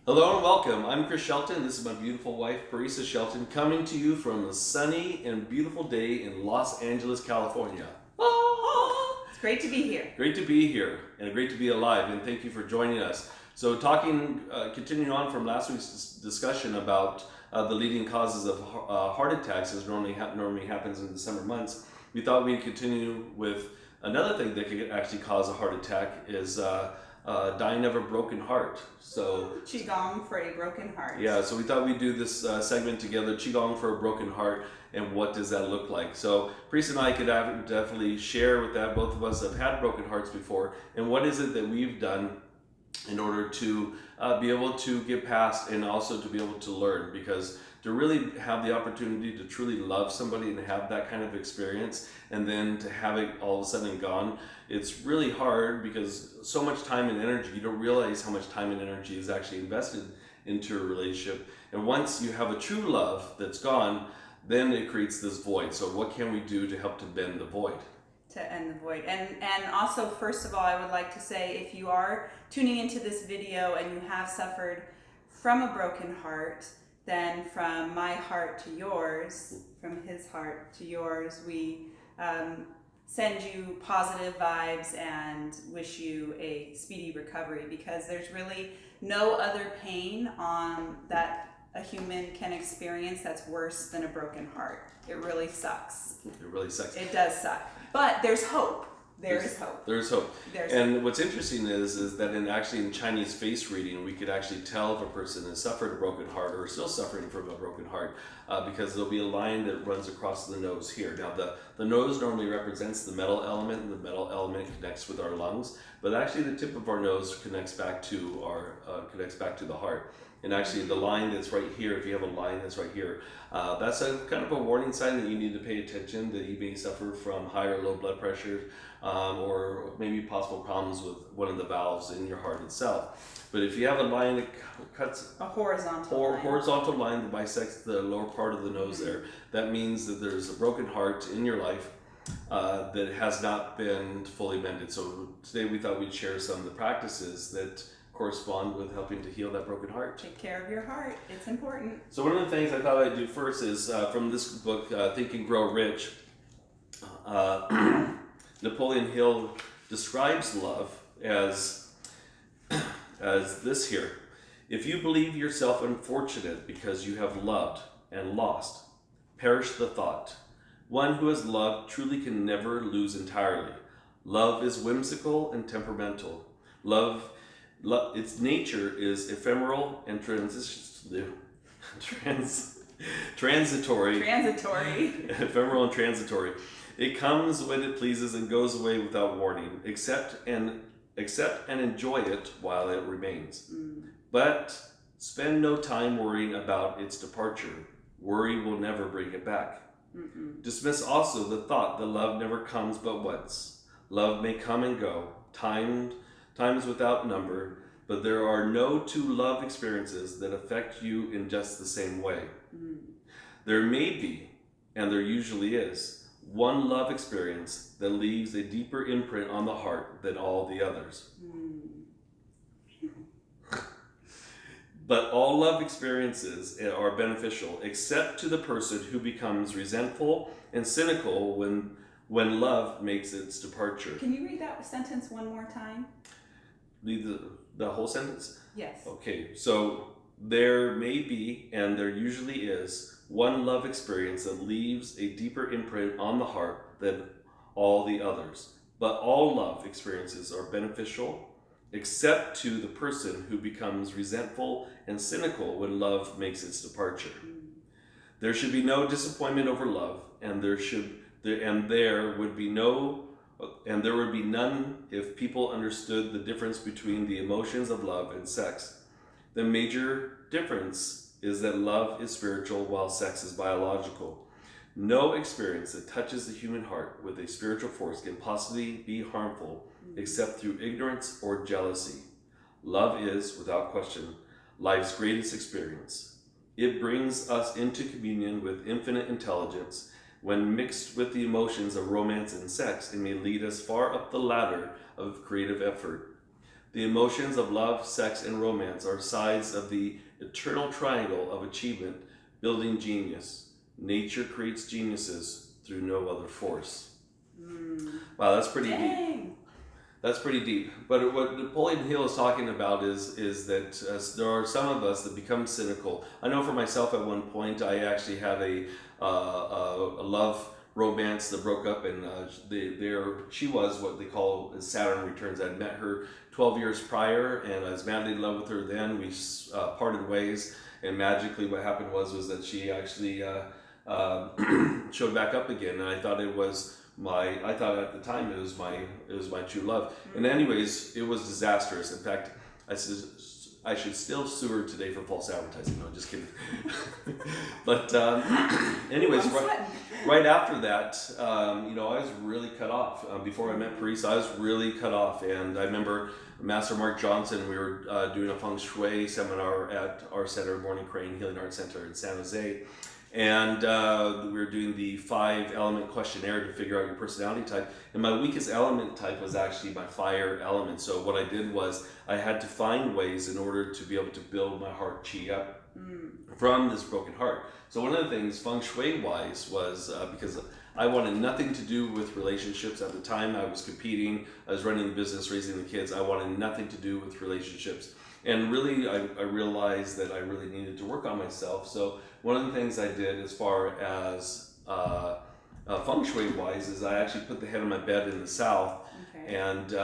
Hello and welcome. I'm Chris Shelton. This is my beautiful wife, Parisa Shelton, coming to you from a sunny and beautiful day in Los Angeles, California. It's great to be here. Great to be here and great to be alive, and thank you for joining us. So continuing on from last week's discussion about the leading causes of heart attacks, as normally happens in the summer months, we thought we'd continue with another thing that could actually cause a heart attack is dying of a broken heart. So Qigong for a broken heart. yeah, so we thought we'd do this segment together, Qigong for a broken heart, and what does that look like? So Priest and I could definitely share with that. Both of us have had broken hearts before, and what is it that we've done in order to be able to get past and also to be able to learn, because to really have the opportunity to truly love somebody and have that kind of experience and then to have it all of a sudden gone, it's really hard because so much time and energy, you don't realize how much time and energy is actually invested into a relationship. And once you have a true love that's gone, then it creates this void. So what can we do to help to bend the void? To end the void. And also, first of all, I would like to say, if you are tuning into this video and you have suffered from a broken heart, then from my heart to yours, from his heart to yours, we send you positive vibes and wish you a speedy recovery, because there's really no other pain that a human can experience that's worse than a broken heart. It really sucks. It really sucks. It does suck. But there's hope. There's hope. There's hope. There's and hope. What's interesting is that in Chinese face reading, we could actually tell if a person has suffered a broken heart or is still suffering from a broken heart, because there'll be a line that runs across the nose here. Now, the nose normally represents the metal element, and the metal element connects with our lungs, but actually the tip of our nose connects back to the heart. And actually the line that's right here, if you have a line that's right here, that's a kind of a warning sign that you need to pay attention, that you may suffer from high or low blood pressure, or maybe possible problems with one of the valves in your heart itself. But if you have a line that cuts a horizontal line that bisects the lower part of the nose there, that means that there's a broken heart in your life that has not been fully mended. So today we thought we'd share some of the practices that correspond with helping to heal that broken heart. Take care of your heart. It's important. So one of the things I thought I'd do first is from this book, Think and Grow Rich, Napoleon Hill describes love as this here. If you believe yourself unfortunate because you have loved and lost, perish the thought. One who has loved truly can never lose entirely. Love is whimsical and temperamental. Its nature is ephemeral and transitory. Ephemeral and transitory. It comes when it pleases and goes away without warning. Accept and enjoy it while it remains. But spend no time worrying about its departure. Worry will never bring it back. Dismiss also the thought that love never comes but once. Love may come and go, times without number, but there are no two love experiences that affect you in just the same way. There may be, and there usually is, one love experience that leaves a deeper imprint on the heart than all the others. But all love experiences are beneficial, except to the person who becomes resentful and cynical when love makes its departure. Can you read that sentence one more time? The whole sentence? Yes. Okay, so there may be, and there usually is, one love experience that leaves a deeper imprint on the heart than all the others. But all love experiences are beneficial, except to the person who becomes resentful and cynical when love makes its departure. There should be no disappointment over love, and there would be none if people understood the difference between the emotions of love and sex. The major difference is that love is spiritual while sex is biological. No experience that touches the human heart with a spiritual force can possibly be harmful except through ignorance or jealousy. Love is, without question, life's greatest experience. It brings us into communion with infinite intelligence. When mixed with the emotions of romance and sex, it may lead us far up the ladder of creative effort. The emotions of love, sex, and romance are sides of the eternal triangle of achievement, building genius. Nature creates geniuses through no other force. Wow, that's pretty deep. That's pretty deep. But what Napoleon Hill is talking about is that there are some of us that become cynical. I know for myself at one point, I actually had a love romance that broke up, and she was what they call Saturn returns. I'd met her 12 years prior, and I was madly in love with her then. We parted ways, and magically what happened was that she actually showed back up again, and I thought at the time it was my true love. And anyways, it was disastrous. In fact, I should still sue her today for false advertising. No, just kidding. But anyways, right after that, I was really cut off. Before I met Parisa, I was really cut off. And I remember Master Mark Johnson, we were doing a Feng Shui seminar at our center, Morning Crane Healing Arts Center in San Jose. And we were doing the 5-element questionnaire to figure out your personality type. And my weakest element type was actually my fire element. So what I did was I had to find ways in order to be able to build my heart chi up from this broken heart. So one of the things Feng Shui wise was because I wanted nothing to do with relationships at the time. I was competing, I was running the business, raising the kids. I wanted nothing to do with relationships. And really, I realized that I really needed to work on myself. So one of the things I did as far as Feng Shui wise is I actually put the head of my bed in the south. Okay. And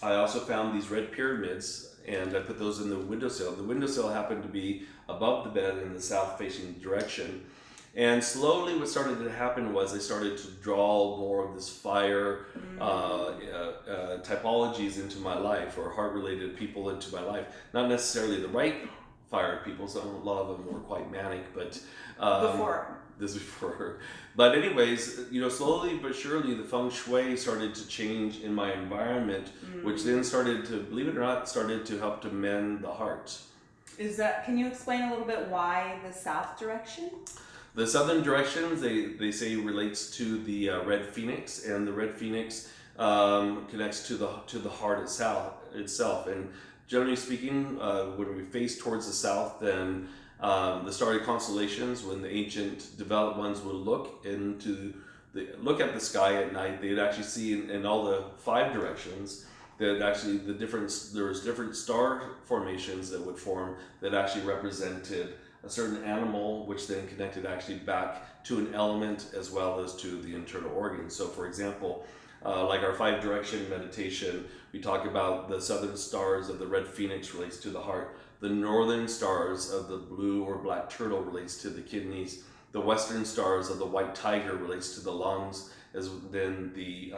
I also found these red pyramids, and I put those in the windowsill. The windowsill happened to be above the bed in the south facing direction. And slowly what started to happen was I started to draw more of this fire typologies into my life, or heart-related people into my life. Not necessarily the right fire people, so a lot of them were quite manic, but before. But anyways, slowly but surely the Feng Shui started to change in my environment, which then started to, believe it or not, started to help to mend the heart. Can you explain a little bit why the south direction? The southern direction, they say, relates to the red phoenix, and the red phoenix connects to the heart itself. And generally speaking, when we face towards the south, then the starry constellations, when the ancient developed ones would look at the sky at night, they'd actually see in all the 5 directions that actually there was different star formations that would form that actually represented a certain animal, which then connected actually back to an element as well as to the internal organs. So for example, like our 5-direction meditation, we talk about the southern stars of the red phoenix relates to the heart. The northern stars of the blue or black turtle relates to the kidneys. The western stars of the white tiger relates to the lungs, as then the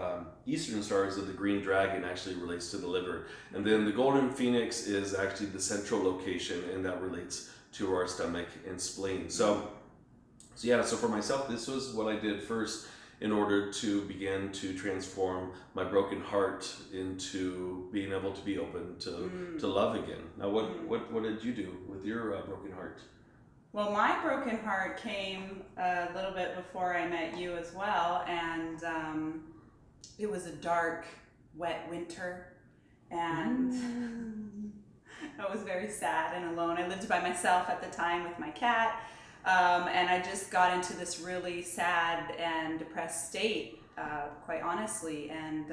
eastern stars of the green dragon actually relates to the liver. And then the golden phoenix is actually the central location, and that relates to our stomach and spleen. So for myself, this was what I did first in order to begin to transform my broken heart into being able to be open to love again. Now, what did you do with your broken heart? Well, my broken heart came a little bit before I met you as well, and it was a dark, wet winter, and I was very sad and alone. I lived by myself at the time with my cat, and I just got into this really sad and depressed state, quite honestly. And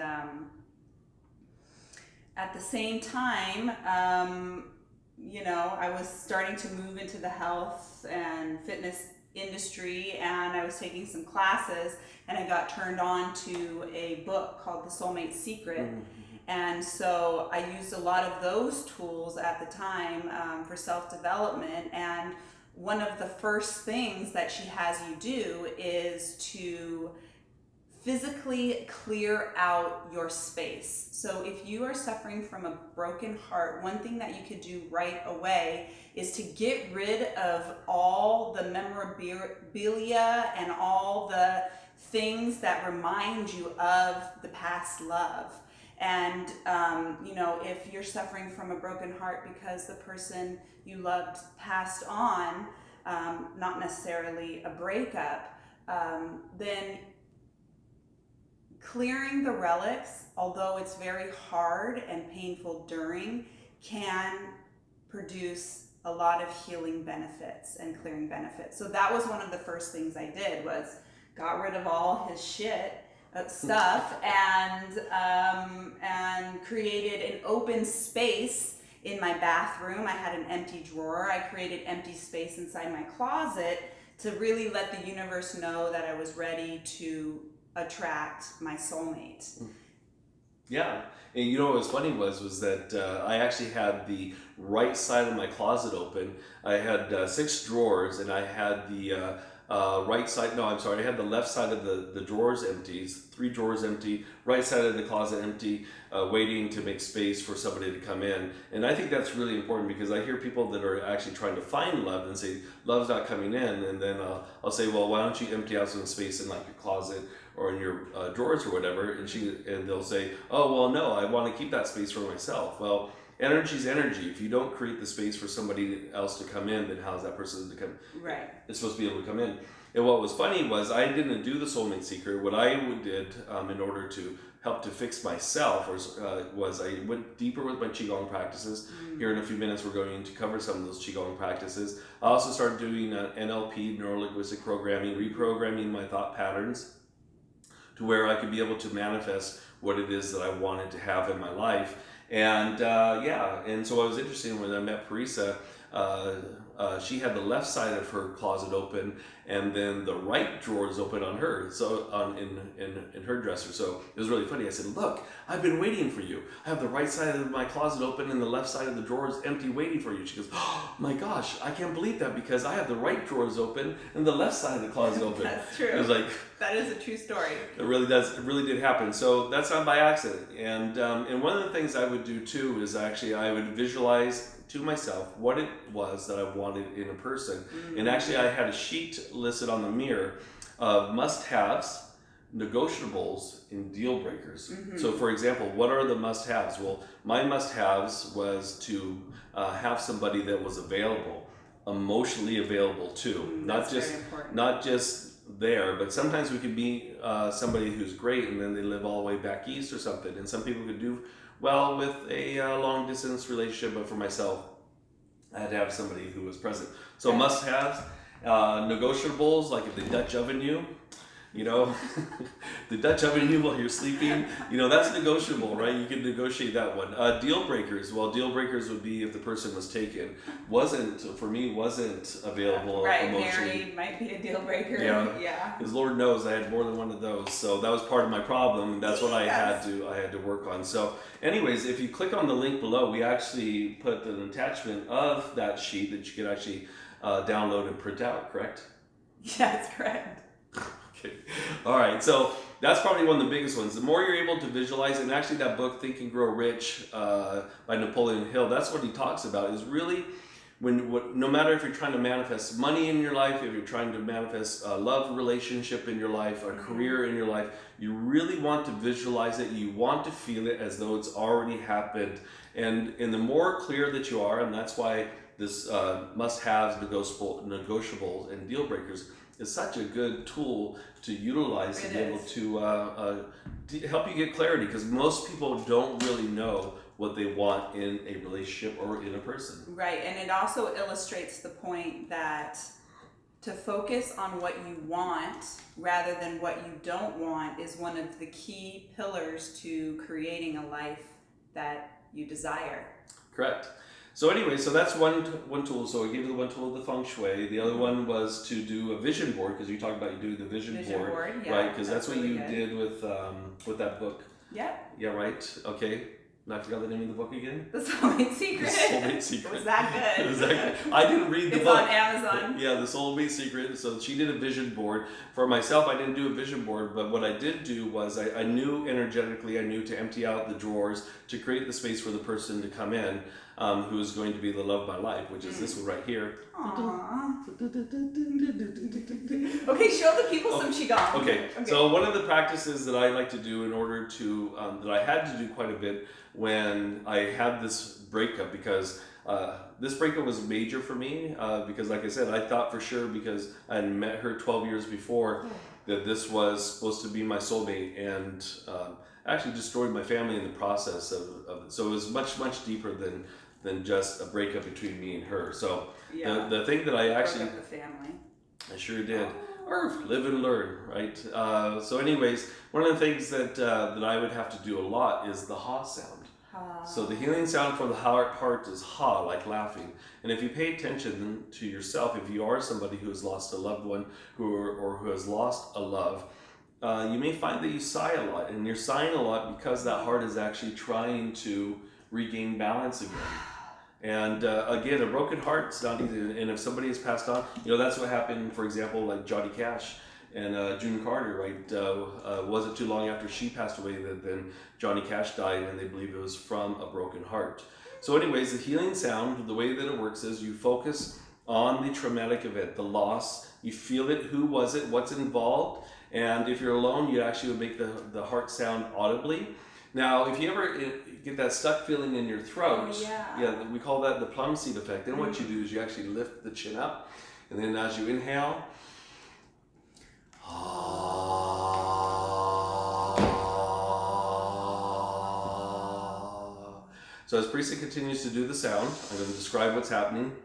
at the same time, I was starting to move into the health and fitness industry, and I was taking some classes, and I got turned on to a book called The Soulmate Secret. And so I used a lot of those tools at the time for self-development. And one of the first things that she has you do is to physically clear out your space. So if you are suffering from a broken heart, one thing that you could do right away is to get rid of all the memorabilia and all the things that remind you of the past love. And if you're suffering from a broken heart because the person you loved passed on, not necessarily a breakup, then clearing the relics, although it's very hard and painful during, can produce a lot of healing benefits and clearing benefits. So that was one of the first things I did, was got rid of all his stuff and created an open space in my bathroom. I had an empty drawer. I created empty space inside my closet to really let the universe know that I was ready to attract my soulmate. Yeah, and you know what was funny was that I actually had the right side of my closet open. I had 6 drawers, and I had the right side, no, I'm sorry, I had the left side of the drawers empty, 3 drawers empty, right side of the closet empty, waiting to make space for somebody to come in. And I think that's really important, because I hear people that are actually trying to find love and say, love's not coming in, and then I'll say, well, why don't you empty out some space in like your closet or in your drawers or whatever, and they'll say, oh, well, no, I want to keep that space for myself. Well, energy's energy. If you don't create the space for somebody else to come in, then how's that person to come? Right. It's supposed to be able to come in. And what was funny was I didn't do the soulmate secret. What I did in order to help to fix myself was I went deeper with my Qigong practices. Here in a few minutes, we're going to cover some of those Qigong practices. I also started doing NLP, neuro-linguistic programming, reprogramming my thought patterns to where I could be able to manifest what it is that I wanted to have in my life. And and so it was interesting when I met Parisa. She had the left side of her closet open, and then the right drawer is open on her, so in her dresser. So it was really funny. I said, look, I've been waiting for you. I have the right side of my closet open and the left side of the drawer is empty, waiting for you. She goes, oh my gosh, I can't believe that, because I have the right drawers open and the left side of the closet open. That's true. It was like, that is a true story. It really does. It really did happen. So that's not by accident. And one of the things I would do too is actually I would visualize to myself what it was that I wanted in a person. And actually I had a sheet listed on the mirror of must-haves, negotiables, and deal breakers. So for example, what are the must-haves? Well, my must-haves was to have somebody that was available, emotionally available too. Not just there, but sometimes we could be somebody who's great and then they live all the way back east or something, and some people could do well with a long distance relationship, but for myself I had to have somebody who was present. So must-haves, negotiables, like the Dutch oven you know, the Dutch oven you while you're sleeping, you know, that's negotiable, right? You can negotiate that one. Deal breakers, well, deal breakers would be if the person was taken, wasn't available emotionally. Married might be a deal breaker. Yeah. Because Lord knows I had more than one of those, so that was part of my problem, and that's what I had to work on. So, anyways, if you click on the link below, we actually put an attachment of that sheet that you could actually download and print out. Correct? Yeah, that's correct. All right, so that's probably one of the biggest ones. The more you're able to visualize, and actually that book, Think and Grow Rich by Napoleon Hill, that's what he talks about, is really no matter if you're trying to manifest money in your life, if you're trying to manifest a love relationship in your life, a career in your life, you really want to visualize it. You want to feel it as though it's already happened. And the more clear that you are, and that's why this must-haves, negotiables, and deal breakers is such a good tool to utilize to be able to help you get clarity, because most people don't really know what they want in a relationship or in a person. Right, and it also illustrates the point that to focus on what you want rather than what you don't want is one of the key pillars to creating a life that you desire. Correct. So anyway, so that's one tool. So I gave you the one tool of the Feng Shui. The other one was to do a vision board, because you talked about you do the vision board, yeah, right? Because that's what really you did with that book. Yeah. Yeah, right. Okay. And I forgot the name of the book again. The Soulmate Secret. The Soulmate Secret. Was that good? Was that good? I didn't read the book. It's on Amazon. Yeah, The Soulmate Secret. So she did a vision board. For myself, I didn't do a vision board, but what I did do was I knew energetically, I knew to empty out the drawers to create the space for the person to come in, who is going to be the love of my life, which is this one right here. Aww. Okay, show the people some Qigong. Okay, so one of the practices that I like to do in order to, that I had to do quite a bit when I had this breakup, because this breakup was major for me, because like I said, I thought for sure, because I had met her 12 years before, that this was supposed to be my soulmate, and actually destroyed my family in the process of it. So it was much, much deeper than just a breakup between me and her. So the thing that I actually... Broke up the family. I sure did. Or live and learn, right? So anyways, one of the things that I would have to do a lot is the ha sound. So the healing sound for the heart is ha, like laughing. And if you pay attention to yourself, if you are somebody who has lost a loved one or who has lost a love, you may find that you sigh a lot. And you're sighing a lot because that heart is actually trying to regain balance again. And again, a broken heart is not easy. And if somebody has passed on, that's what happened, for example, like Johnny Cash and June Carter, right? Wasn't too long after she passed away that then Johnny Cash died, and they believe it was from a broken heart. So anyways, the healing sound, the way that it works is you focus on the traumatic event, the loss. You feel it, who was it, what's involved. And if you're alone, you actually would make the heart sound audibly. Now, if you ever get that stuck feeling in your throat, we call that the plum seed effect. Then what you do is you actually lift the chin up, and then as you inhale, so as Parisa continues to do the sound, I'm going to describe what's happening.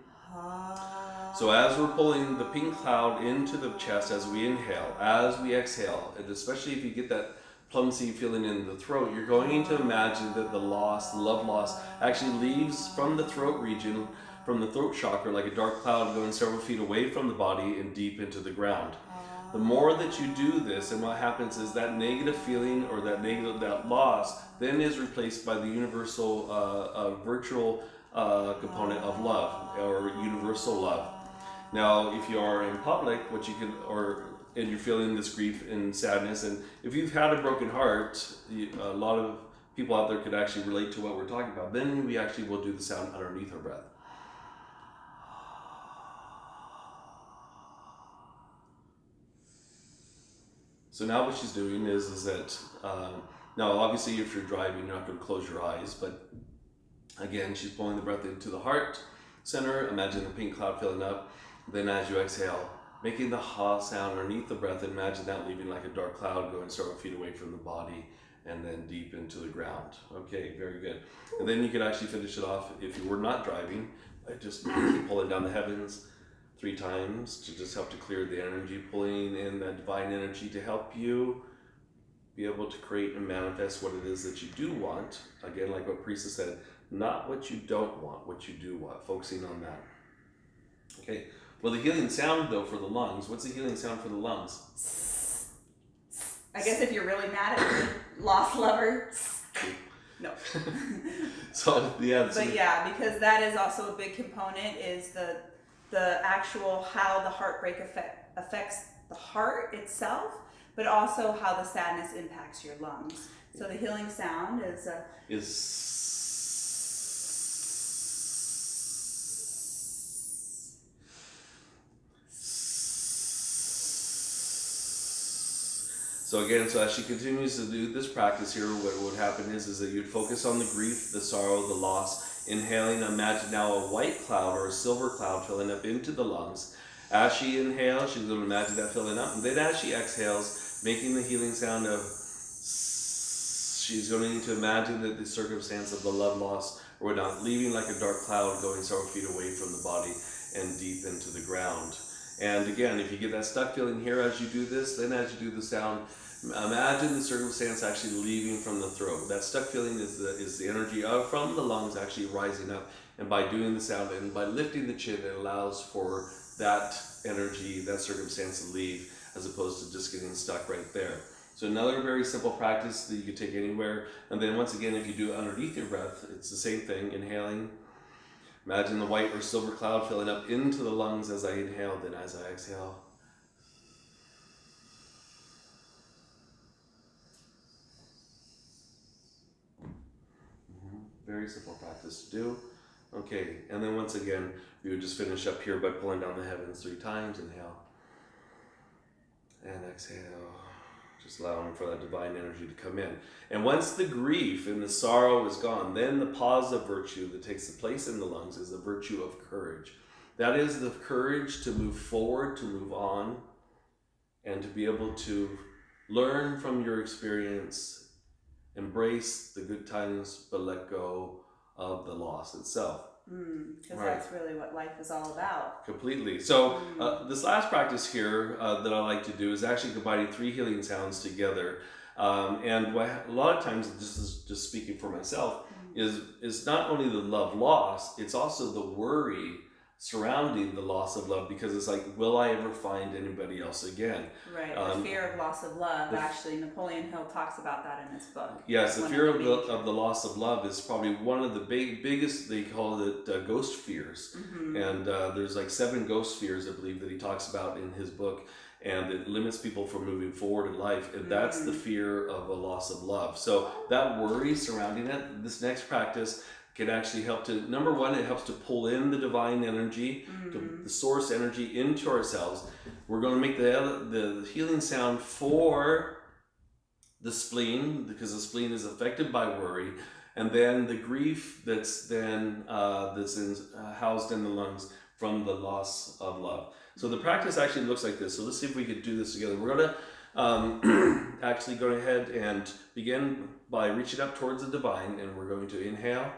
So as we're pulling the pink cloud into the chest as we inhale, as we exhale, and especially if you get that plum seed feeling in the throat, you're going to imagine that the love loss, actually leaves from the throat region, from the throat chakra, like a dark cloud going several feet away from the body and deep into the ground. The more that you do this, and what happens is that negative feeling or that loss then is replaced by the universal virtual component of love, or universal love. Now, if you are in public, and you're feeling this grief and sadness, and if you've had a broken heart, a lot of people out there could actually relate to what we're talking about. Then we actually will do the sound underneath our breath. So now what she's doing is that, now obviously if you're driving, you're not going to close your eyes, but again, she's pulling the breath into the heart center. Imagine the pink cloud filling up. Then as you exhale, making the ha sound underneath the breath, imagine that leaving like a dark cloud going several feet away from the body and then deep into the ground. Okay, very good. And then you could actually finish it off if you were not driving by just keep pulling down the heavens 3 times to just help to clear the energy, pulling in that divine energy to help you be able to create and manifest what it is that you do want. Again, like what Parisa said, not what you don't want, what you do want, focusing on that. Okay, well, the healing sound though for the lungs, what's the healing sound for the lungs? I guess if you're really mad at your lost lover, no. So yeah. But yeah, because that is also a big component, is the actual how the heartbreak affects the heart itself, but also how the sadness impacts your lungs. So the healing sound is So again, so as she continues to do this practice here, what would happen is that you'd focus on the grief, the sorrow, the loss, inhaling. Imagine now a white cloud or a silver cloud filling up into the lungs. As she inhales, she's going to imagine that filling up. And then as she exhales, making the healing sound of, she's going to need to imagine that the circumstance of the love loss or whatnot, leaving like a dark cloud going several feet away from the body and deep into the ground. And again, if you get that stuck feeling here as you do this, then as you do the sound, imagine the circumstance actually leaving from the throat. That stuck feeling is the energy from the lungs actually rising up. And by doing the sound and by lifting the chin, it allows for that energy, that circumstance to leave, as opposed to just getting stuck right there. So another very simple practice that you can take anywhere. And then once again, if you do it underneath your breath, it's the same thing, inhaling. Imagine the white or silver cloud filling up into the lungs as I inhale, then as I exhale. Very simple practice to do. Okay, and then once again, we would just finish up here by pulling down the heavens 3 times. Inhale. And exhale. Just allowing for that divine energy to come in. And once the grief and the sorrow is gone, then the positive virtue that takes the place in the lungs is the virtue of courage. That is the courage to move forward, to move on, and to be able to learn from your experience, embrace the good times, but let go of the loss itself. Because that's really what life is all about. Completely. So this last practice here that I like to do is actually combining 3 healing sounds together. And a lot of times, this is just speaking for myself, is not only the love loss, it's also the worry surrounding the loss of love, because it's like, will I ever find anybody else again? Right, the fear of loss of love. Actually, Napoleon Hill talks about that in his book. Yes, the fear of the loss of love is probably one of the biggest, they call it ghost fears. And there's like 7 ghost fears, I believe, that he talks about in his book, and it limits people from moving forward in life, and that's the fear of a loss of love. So that worry surrounding it, this next practice can actually help to, number one, it helps to pull in the divine energy, the source energy into ourselves. We're going to make the healing sound for the spleen, because the spleen is affected by worry, and then the grief that's then housed in the lungs from the loss of love. So the practice actually looks like this. So let's see if we could do this together. We're going to actually go ahead and begin by reaching up towards the divine, and we're going to inhale.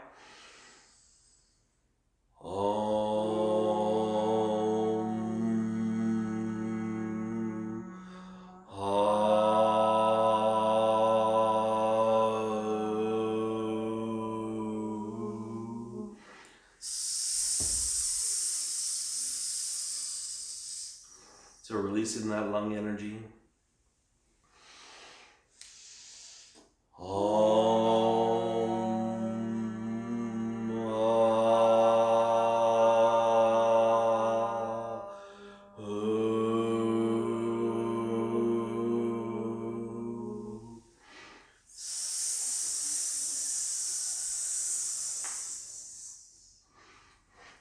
So releasing that lung energy.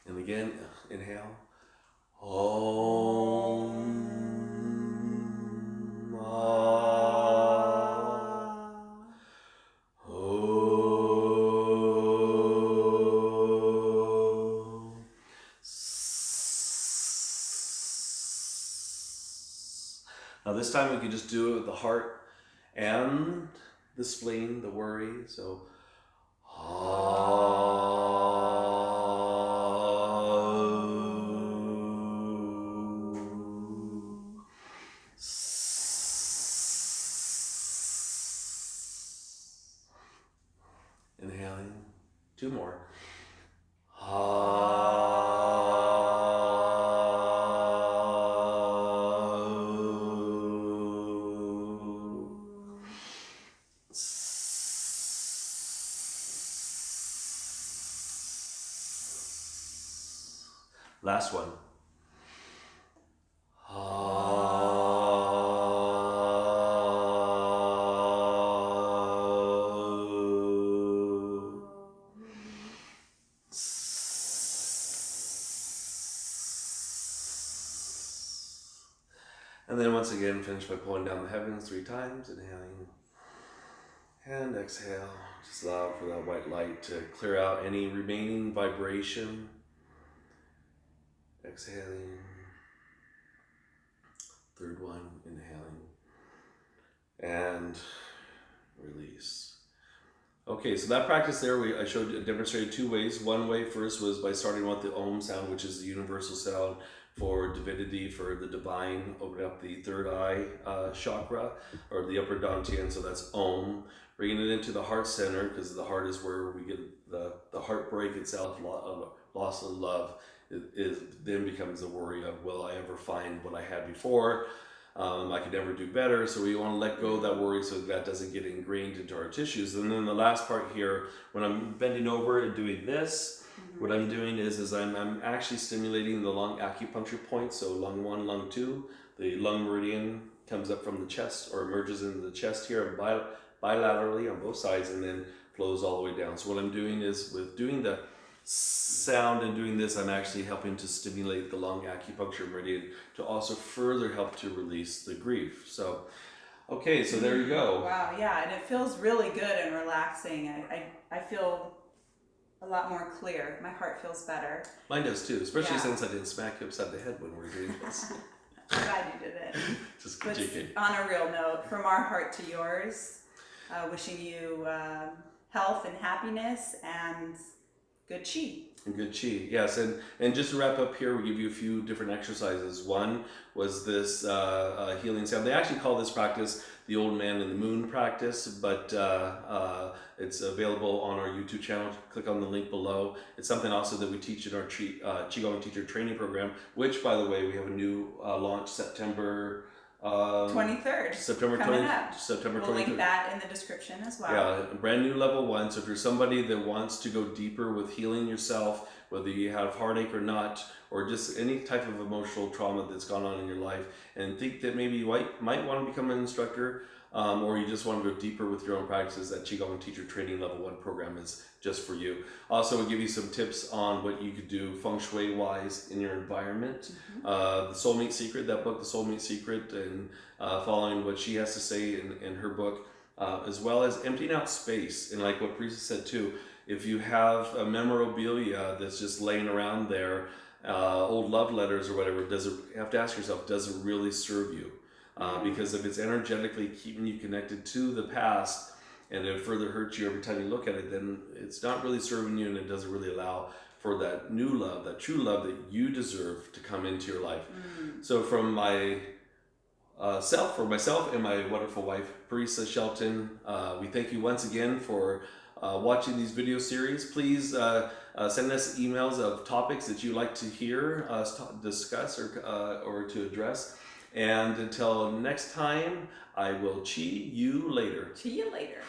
And again, inhale. Now this time we can just do it with the heart and the spleen, the worry. So inhaling, 2 more. Last one. And then once again, finish by pulling down the heavens 3 times, inhaling and exhale. Just allow for that white light to clear out any remaining vibration. Exhaling. 3rd one, inhaling. And release. Okay, so that practice there, I demonstrated 2 ways. One way first was by starting with the Om sound, which is the universal sound for divinity, for the divine, opening up the 3rd eye chakra, or the upper dantian, so that's Om. Bringing it into the heart center, because the heart is where we get the heartbreak itself, loss of love. It then becomes the worry of, will I ever find what I had before? I could never do better. So we want to let go of that worry so that doesn't get ingrained into our tissues. And then the last part here, when I'm bending over and doing this, what I'm doing is I'm actually stimulating the lung acupuncture point. So lung 1, lung 2, the lung meridian comes up from the chest, or emerges into the chest here bilaterally on both sides, and then flows all the way down. So what I'm doing is, with doing the sound and doing this, I'm actually helping to stimulate the lung acupuncture meridian to also further help to release the grief. So, okay, so there you go. Wow, yeah, and it feels really good and relaxing. I feel a lot more clear. My heart feels better. Mine does too, especially since I didn't smack you upside the head when we were doing this. I'm glad you did it. Just But JK. on a real note, from our heart to yours, wishing you health and happiness and good chi. And good chi, yes. And just to wrap up here, we give you a few different exercises. One was this healing sound. They actually call this practice the Old Man in the Moon practice, but it's available on our YouTube channel. Click on the link below. It's something also that we teach in our Qigong teacher training program, which, by the way, we have a new launch September 23rd. September coming 20th. up. September 23rd. We'll link that in the description as well. Yeah, brand new level 1. So if you're somebody that wants to go deeper with healing yourself, whether you have heartache or not, or just any type of emotional trauma that's gone on in your life, and think that maybe you might want to become an instructor, or you just want to go deeper with your own practices, that Qigong Teacher Training Level 1 program is just for you. Also, we'll give you some tips on what you could do Feng Shui wise in your environment. The Soulmate Secret, that book, The Soulmate Secret, and following what she has to say in her book, as well as emptying out space. And like what Parisa said too, if you have a memorabilia that's just laying around there, old love letters or whatever, you have to ask yourself, does it really serve you? Because if it's energetically keeping you connected to the past, and it further hurts you every time you look at it, then it's not really serving you, and it doesn't really allow for that new love, that true love that you deserve to come into your life. So from for myself and my wonderful wife, Parisa Shelton, we thank you once again for watching these video series. Please send us emails of topics that you'd like to hear us discuss or to address. And until next time, I will chi you later. See you later.